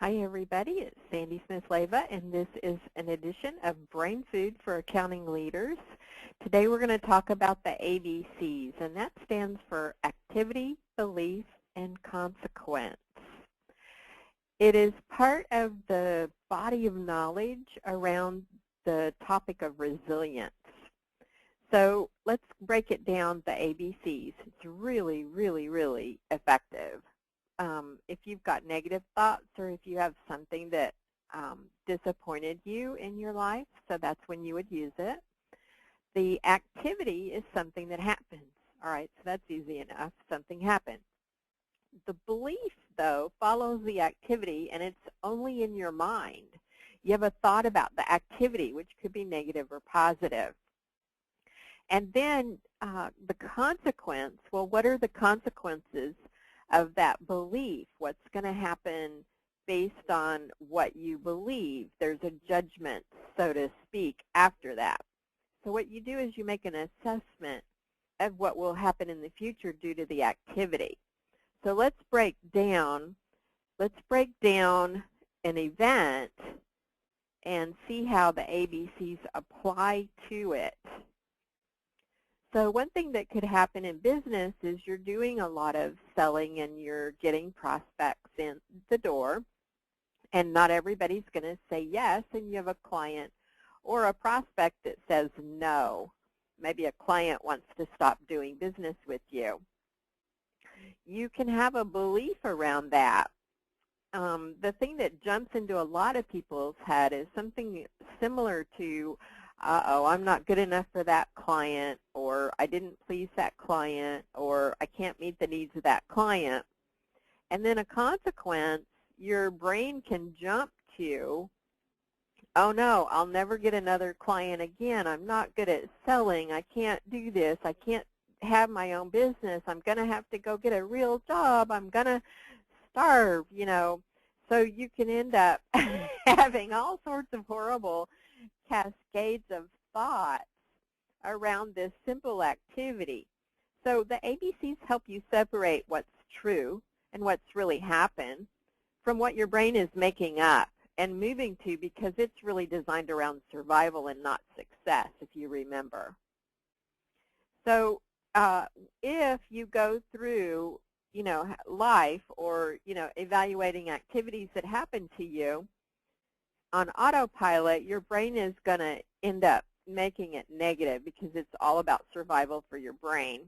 Hi everybody, it's Sandy Smith-Leyva, and this is an edition of Brain Food for Accounting Leaders. Today we're going to talk about the ABCs, and that stands for Activity, Belief, and Consequence. It is part of the body of knowledge around the topic of resilience. So let's break it down, the ABCs. It's really, really, really effective. If you've got negative thoughts or if you have something that disappointed you in your life, so that's when you would use it. The activity is something that happens. All right, so that's easy enough. Something happened. The belief, though, follows the activity, and it's only in your mind. You have a thought about the activity, which could be negative or positive. And then the consequence, well, what are the consequences of that belief? What's going to happen based on what you believe? There's a judgment, so to speak, after that. So what you do is you make an assessment of what will happen in the future due to the activity. So let's break down an event and see how the ABCs apply to it. So one thing that could happen in business is you're doing a lot of selling and you're getting prospects in the door, and not everybody's going to say yes, and you have a client or a prospect that says no. Maybe a client wants to stop doing business with you. You can have a belief around that. The thing that jumps into a lot of people's head is something similar to, uh-oh, I'm not good enough for that client, or I didn't please that client, or I can't meet the needs of that client. And then a consequence, your brain can jump to, oh no, I'll never get another client again. I'm not good at selling. I can't do this. I can't have my own business. I'm going to have to go get a real job. I'm going to starve, you know. So you can end up having all sorts of horrible cascades of thoughts around this simple activity. So the ABCs help you separate what's true and what's really happened from what your brain is making up and moving to, because it's really designed around survival and not success, if you remember. So if you go through, you know, life or, you know, evaluating activities that happen to you on autopilot, your brain is going to end up making it negative because it's all about survival for your brain.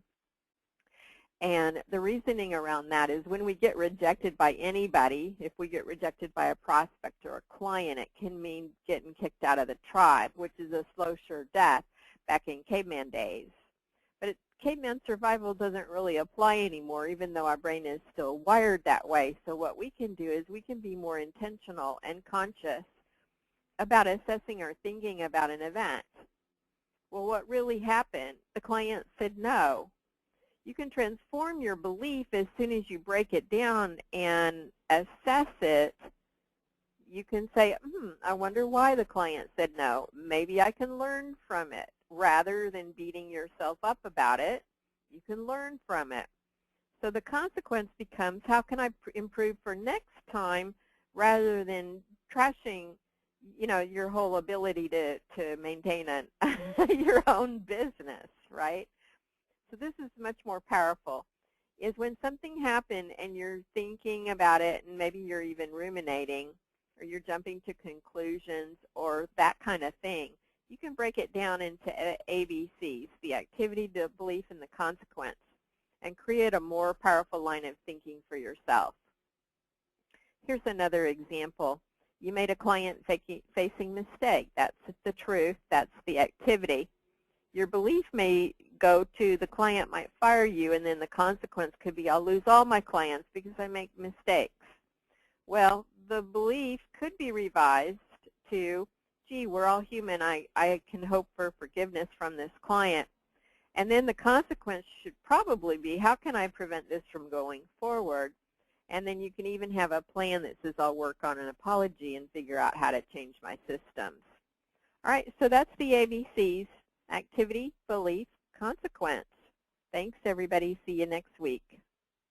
And the reasoning around that is when we get rejected by anybody, if we get rejected by a prospect or a client, it can mean getting kicked out of the tribe, which is a slow, sure death back in caveman days. But caveman survival doesn't really apply anymore, even though our brain is still wired that way. So what we can do is we can be more intentional and conscious about assessing or thinking about an event. Well, what really happened? The client said no. You can transform your belief as soon as you break it down and assess it. You can say, I wonder why the client said no. Maybe I can learn from it. Rather than beating yourself up about it, you can learn from it. So the consequence becomes, how can I improve for next time, rather than trashing, you know, your whole ability to maintain your own business, right? So this is much more powerful, is when something happened and you're thinking about it and maybe you're even ruminating or you're jumping to conclusions or that kind of thing. You can break it down into ABCs, the activity, the belief, and the consequence, and create a more powerful line of thinking for yourself. Here's another example. You made a client-facing mistake. That's the truth. That's the activity. Your belief may go to the client might fire you, and then the consequence could be I'll lose all my clients because I make mistakes. Well, the belief could be revised to, gee, we're all human. I can hope for forgiveness from this client. And then the consequence should probably be, how can I prevent this from going forward? And then you can even have a plan that says I'll work on an apology and figure out how to change my systems. All right, so that's the ABCs: activity, belief, consequence. Thanks, everybody. See you next week.